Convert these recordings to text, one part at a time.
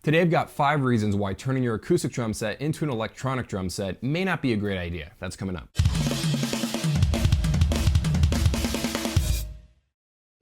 Today I've got 5 reasons why turning your acoustic drum set into an electronic drum set may not be a great idea. That's coming up.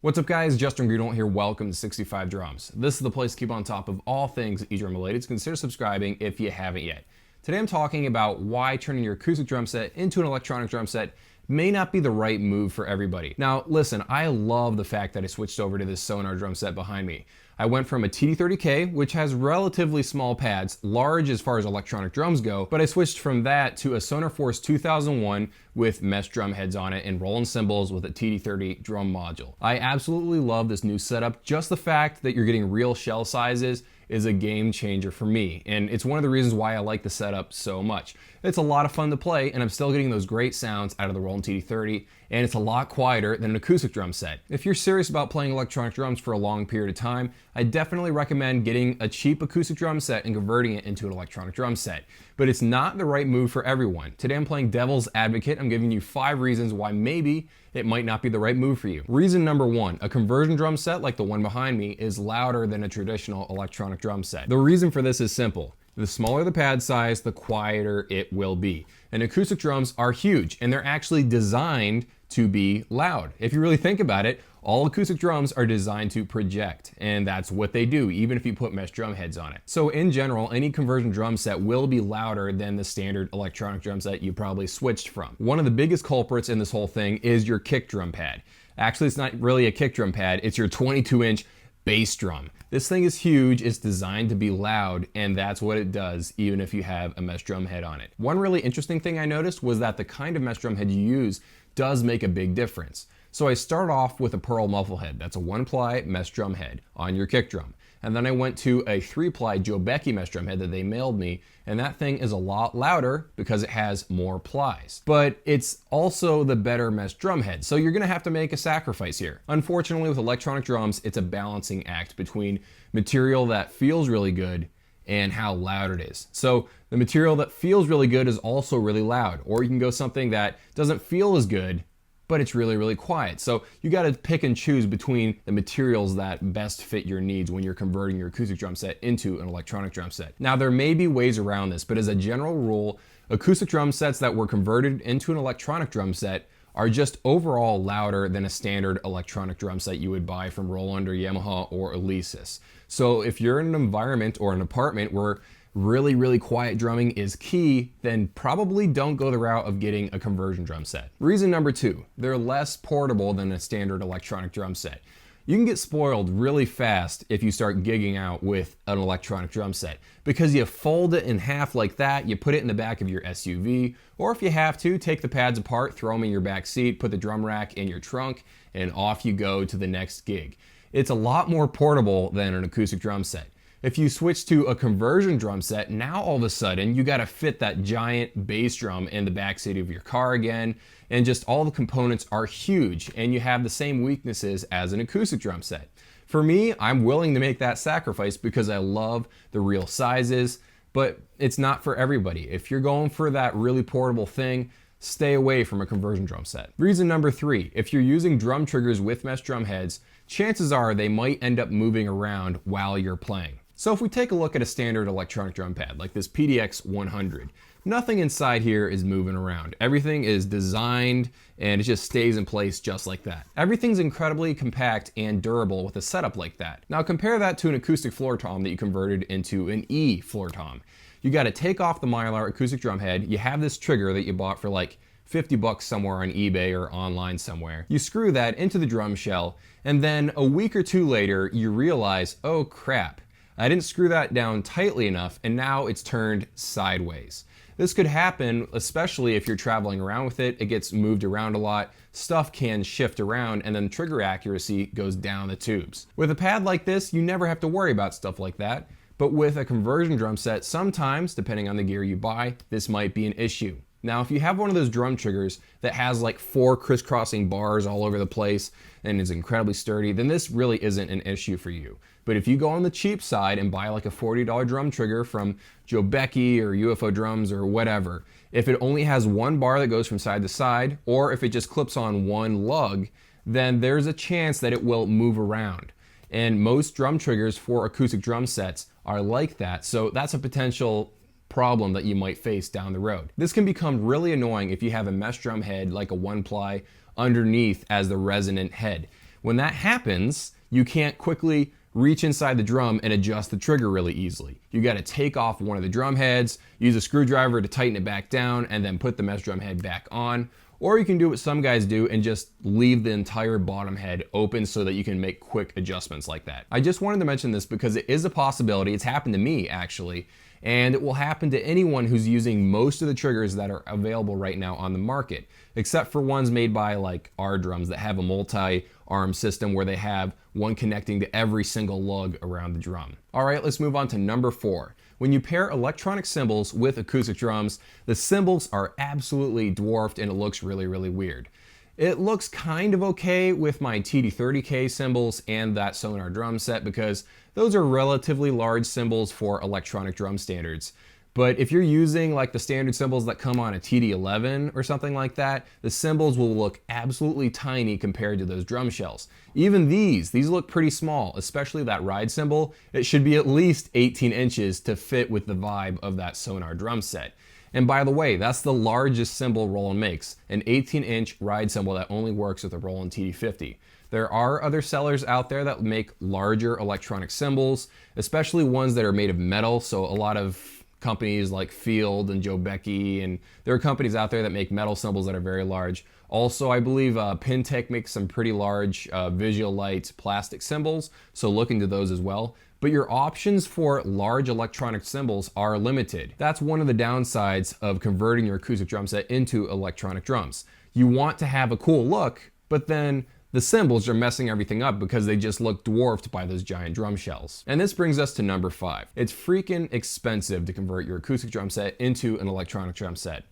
What's up guys, Justin Greenwald here, welcome to 65 Drums. This is the place to keep on top of all things Edrum related, so consider subscribing if you haven't yet. Today I'm talking about why turning your acoustic drum set into an electronic drum set may not be the right move for everybody. Now listen, I love the fact that I switched over to this Sonor drum set behind me. I went from a TD30K, which has relatively small pads, large as far as electronic drums go, but I switched from that to a Sonor Force 2001 with mesh drum heads on it and rolling cymbals with a TD30 drum module. I absolutely love this new setup. Just the fact that you're getting real shell sizes is a game changer for me, and it's one of the reasons why I like the setup so much. It's a lot of fun to play, and I'm still getting those great sounds out of the Roland TD30, and it's a lot quieter than an acoustic drum set. If you're serious about playing electronic drums for a long period of time, I definitely recommend getting a cheap acoustic drum set and converting it into an electronic drum set. But it's not the right move for everyone. Today I'm playing devil's advocate. I'm giving you 5 reasons why maybe it might not be the right move for you. Reason number 1, a conversion drum set like the one behind me is louder than a traditional electronic drum set. The reason for this is simple. The smaller the pad size, the quieter it will be. And acoustic drums are huge, and they're actually designed to be loud. If you really think about it, all acoustic drums are designed to project, and that's what they do, even if you put mesh drum heads on it. So in general, any conversion drum set will be louder than the standard electronic drum set you probably switched from. One of the biggest culprits in this whole thing is your kick drum pad. Actually, it's not really a kick drum pad, it's your 22-inch bass drum. This thing is huge, it's designed to be loud, and that's what it does even if you have a mesh drum head on it. One really interesting thing I noticed was that the kind of mesh drum head you use does make a big difference. So I start off with a Pearl muffle head. That's a 1-ply mesh drum head on your kick drum. And then I went to a 3-ply Joe Becky mesh drum head that they mailed me, and that thing is a lot louder because it has more plies. But it's also the better mesh drum head, so you're gonna have to make a sacrifice here. Unfortunately, with electronic drums, it's a balancing act between material that feels really good and how loud it is. So the material that feels really good is also really loud, or you can go something that doesn't feel as good, but it's really, really quiet. So you gotta pick and choose between the materials that best fit your needs when you're converting your acoustic drum set into an electronic drum set. Now there may be ways around this, but as a general rule, acoustic drum sets that were converted into an electronic drum set are just overall louder than a standard electronic drum set you would buy from Roland or Yamaha or Alesis. So if you're in an environment or an apartment where really, really quiet drumming is key, then probably don't go the route of getting a conversion drum set. Reason number 2, they're less portable than a standard electronic drum set. You can get spoiled really fast if you start gigging out with an electronic drum set because you fold it in half like that, you put it in the back of your SUV, or if you have to, take the pads apart, throw them in your back seat, put the drum rack in your trunk, and off you go to the next gig. It's a lot more portable than an acoustic drum set. If you switch to a conversion drum set, now all of a sudden you gotta fit that giant bass drum in the backseat of your car again, and just all the components are huge, and you have the same weaknesses as an acoustic drum set. For me, I'm willing to make that sacrifice because I love the real sizes, but it's not for everybody. If you're going for that really portable thing, stay away from a conversion drum set. Reason number 3, if you're using drum triggers with mesh drum heads, chances are they might end up moving around while you're playing. So if we take a look at a standard electronic drum pad like this PDX 100, nothing inside here is moving around. Everything is designed and it just stays in place just like that. Everything's incredibly compact and durable with a setup like that. Now compare that to an acoustic floor tom that you converted into an E floor tom. You gotta take off the Mylar acoustic drum head, you have this trigger that you bought for like 50 bucks somewhere on eBay or online somewhere. You screw that into the drum shell, and then a week or 2 later you realize, oh crap, I didn't screw that down tightly enough and now it's turned sideways. This could happen especially if you're traveling around with it, it gets moved around a lot, stuff can shift around, and then trigger accuracy goes down the tubes. With a pad like this, you never have to worry about stuff like that, but with a conversion drum set, sometimes, depending on the gear you buy, this might be an issue. Now, if you have one of those drum triggers that has like 4 crisscrossing bars all over the place and is incredibly sturdy, then this really isn't an issue for you. But if you go on the cheap side and buy like a $40 drum trigger from Joe Becky or UFO Drums or whatever, if it only has 1 bar that goes from side to side, or if it just clips on 1 lug, then there's a chance that it will move around. And most drum triggers for acoustic drum sets are like that. So that's a potential problem that you might face down the road. This can become really annoying if you have a mesh drum head like a 1-ply underneath as the resonant head. When that happens, you can't quickly reach inside the drum and adjust the trigger really easily. You got to take off one of the drum heads, use a screwdriver to tighten it back down, and then put the mesh drum head back on. Or you can do what some guys do and just leave the entire bottom head open so that you can make quick adjustments like that. I just wanted to mention this because it is a possibility. It's happened to me actually, and it will happen to anyone who's using most of the triggers that are available right now on the market, except for ones made by like our drums that have a multi-arm system where they have one connecting to every single lug around the drum. All right, let's move on to number 4. When you pair electronic cymbals with acoustic drums, the cymbals are absolutely dwarfed and it looks really, really weird. It looks kind of okay with my TD30K cymbals and that Sonor drum set because those are relatively large cymbals for electronic drum standards. But if you're using like the standard cymbals that come on a TD11 or something like that, the cymbals will look absolutely tiny compared to those drum shells. Even these look pretty small, especially that ride cymbal. It should be at least 18 inches to fit with the vibe of that Sonor drum set. And by the way, that's the largest cymbal Roland makes, an 18-inch ride cymbal that only works with a Roland TD50. There are other sellers out there that make larger electronic cymbals, especially ones that are made of metal, so a lot of companies like Field and Joe Becky, and there are companies out there that make metal cymbals that are very large. Also, I believe Pintec makes some pretty large Visualite plastic cymbals, so look into those as well. But your options for large electronic cymbals are limited. That's one of the downsides of converting your acoustic drum set into electronic drums. You want to have a cool look, but then the cymbals are messing everything up because they just look dwarfed by those giant drum shells. And this brings us to number 5. It's freaking expensive to convert your acoustic drum set into an electronic drum set.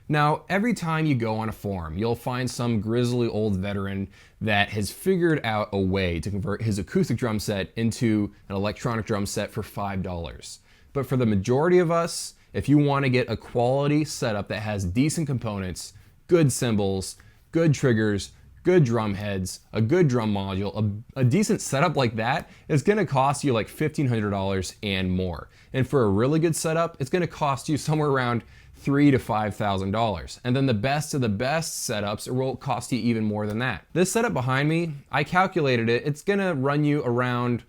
Now, every time you go on a forum, you'll find some grizzly old veteran that has figured out a way to convert his acoustic drum set into an electronic drum set for $5. But for the majority of us, if you want to get a quality setup that has decent components, good cymbals, good triggers, good drum heads, a good drum module, a decent setup like that is going to cost you like $1,500 and more. And for a really good setup, it's going to cost you somewhere around $3,000 to $5,000. And then the best of the best setups will cost you even more than that. This setup behind me, I calculated it, it's going to run you around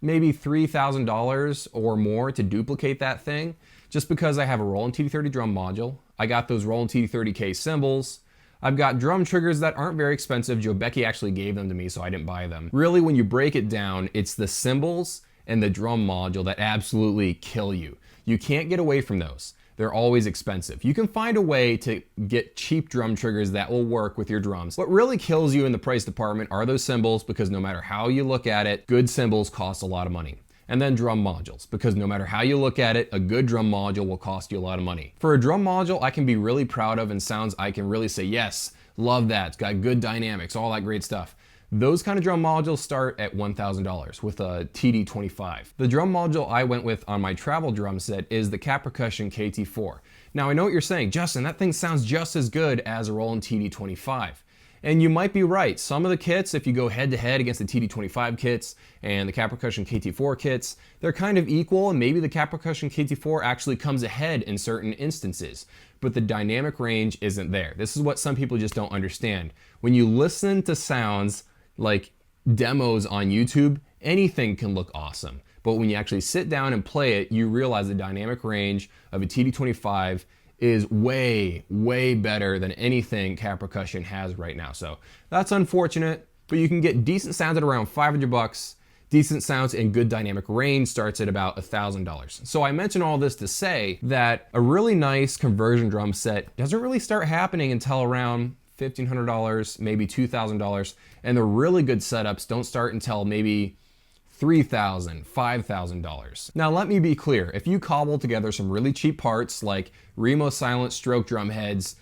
maybe $3,000 or more to duplicate that thing, just because I have a Roland TD30 drum module. I got those Roland TD30K cymbals. I've got drum triggers that aren't very expensive. Joe Becky actually gave them to me, so I didn't buy them. Really, when you break it down, it's the cymbals and the drum module that absolutely kill you. You can't get away from those. They're always expensive. You can find a way to get cheap drum triggers that will work with your drums. What really kills you in the price department are those cymbals, because no matter how you look at it, good cymbals cost a lot of money. And then drum modules, because no matter how you look at it, a good drum module will cost you a lot of money. For a drum module I can be really proud of and sounds I can really say, yes, love that, it's got good dynamics, all that great stuff. Those kind of drum modules start at $1,000 with a TD25. The drum module I went with on my travel drum set is the Cat Percussion KT4. Now I know what you're saying, Justin, that thing sounds just as good as a Roland TD25. And you might be right. Some of the kits, if you go head to head against the TD25 kits and the Cat Percussion KT4 kits, they're kind of equal, and maybe the Cat Percussion KT4 actually comes ahead in certain instances. But the dynamic range isn't there. This is what some people just don't understand. When you listen to sounds like demos on YouTube, anything can look awesome. But when you actually sit down and play it, you realize the dynamic range of a TD25 is way, way better than anything Cat Percussion has right now. So that's unfortunate, but you can get decent sounds at around $500. Decent sounds and good dynamic range starts at about $1,000. So I mention all this to say that a really nice conversion drum set doesn't really start happening until around $1,500, maybe $2,000, and the really good setups don't start until maybe $3,000, $5,000. Now let me be clear, if you cobble together some really cheap parts like Remo Silent stroke drum heads,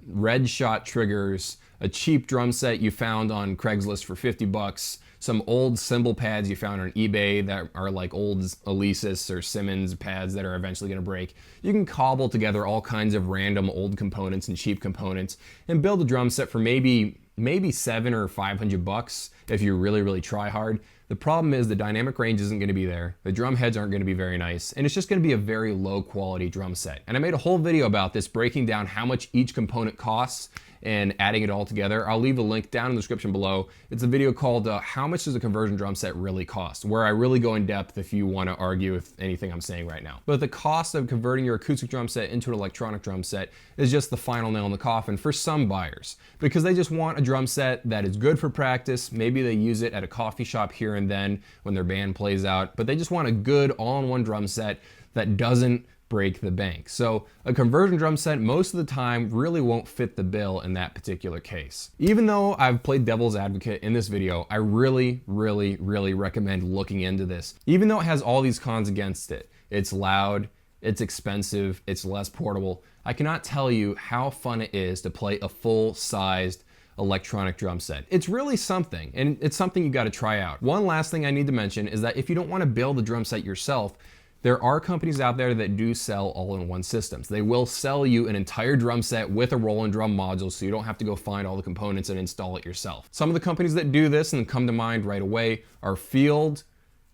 red shot triggers, a cheap drum set you found on Craigslist for $50, some old cymbal pads you found on eBay that are like old Alesis or Simmons pads that are eventually going to break. You can cobble together all kinds of random old components and cheap components and build a drum set for maybe $700 or $500 if you really, really try hard. The problem is the dynamic range isn't going to be there, the drum heads aren't going to be very nice, and it's just going to be a very low quality drum set. And I made a whole video about this, breaking down how much each component costs and adding it all together. I'll leave a link down in the description below. It's a video called How Much Does a Conversion Drum Set Really Cost?, where I really go in depth if you want to argue with anything I'm saying right now. But the cost of converting your acoustic drum set into an electronic drum set is just the final nail in the coffin for some buyers, because they just want a drum set that is good for practice. Maybe they use it at a coffee shop here and then when their band plays out, but they just want a good all-in-one drum set that doesn't break the bank. So a conversion drum set most of the time really won't fit the bill in that particular case. Even though I've played devil's advocate in this video, I really recommend looking into this. Even though it has all these cons against it, it's loud, it's expensive, it's less portable, I cannot tell you how fun it is to play a full-sized electronic drum set. It's really something, and it's something you gotta try out. One last thing I need to mention is that if you don't wanna build a drum set yourself, there are companies out there that do sell all-in-one systems. They will sell you an entire drum set with a roll-in drum module, so you don't have to go find all the components and install it yourself. Some of the companies that do this and come to mind right away are Field,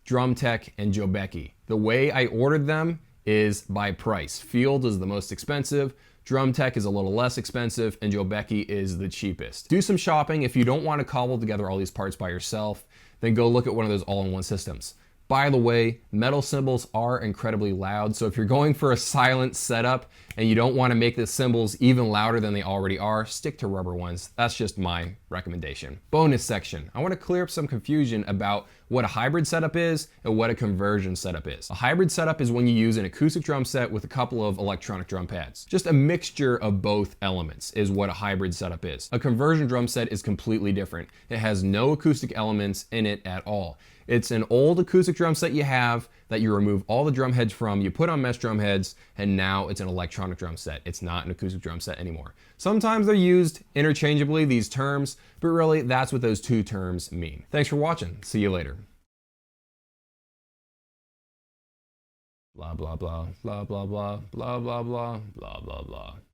Drumtech, and Jobeki. The way I ordered them is by price. Field is the most expensive, Drumtech is a little less expensive, and Jobeki is the cheapest. Do some shopping. If you don't want to cobble together all these parts by yourself, then go look at one of those all-in-one systems. By the way, metal cymbals are incredibly loud, so if you're going for a silent setup and you don't want to make the cymbals even louder than they already are, stick to rubber ones. That's just my recommendation. Bonus section. I want to clear up some confusion about what a hybrid setup is and what a conversion setup is. A hybrid setup is when you use an acoustic drum set with a couple of electronic drum pads. Just a mixture of both elements is what a hybrid setup is. A conversion drum set is completely different. It has no acoustic elements in it at all. It's an old acoustic drum set you have that you remove all the drum heads from, you put on mesh drum heads, and now it's an electronic drum set. It's not an acoustic drum set anymore. Sometimes they're used interchangeably, these terms, but really that's what those two terms mean. Thanks for watching. See you later. Blah, blah, blah, blah, blah, blah, blah, blah, blah, blah, blah, blah.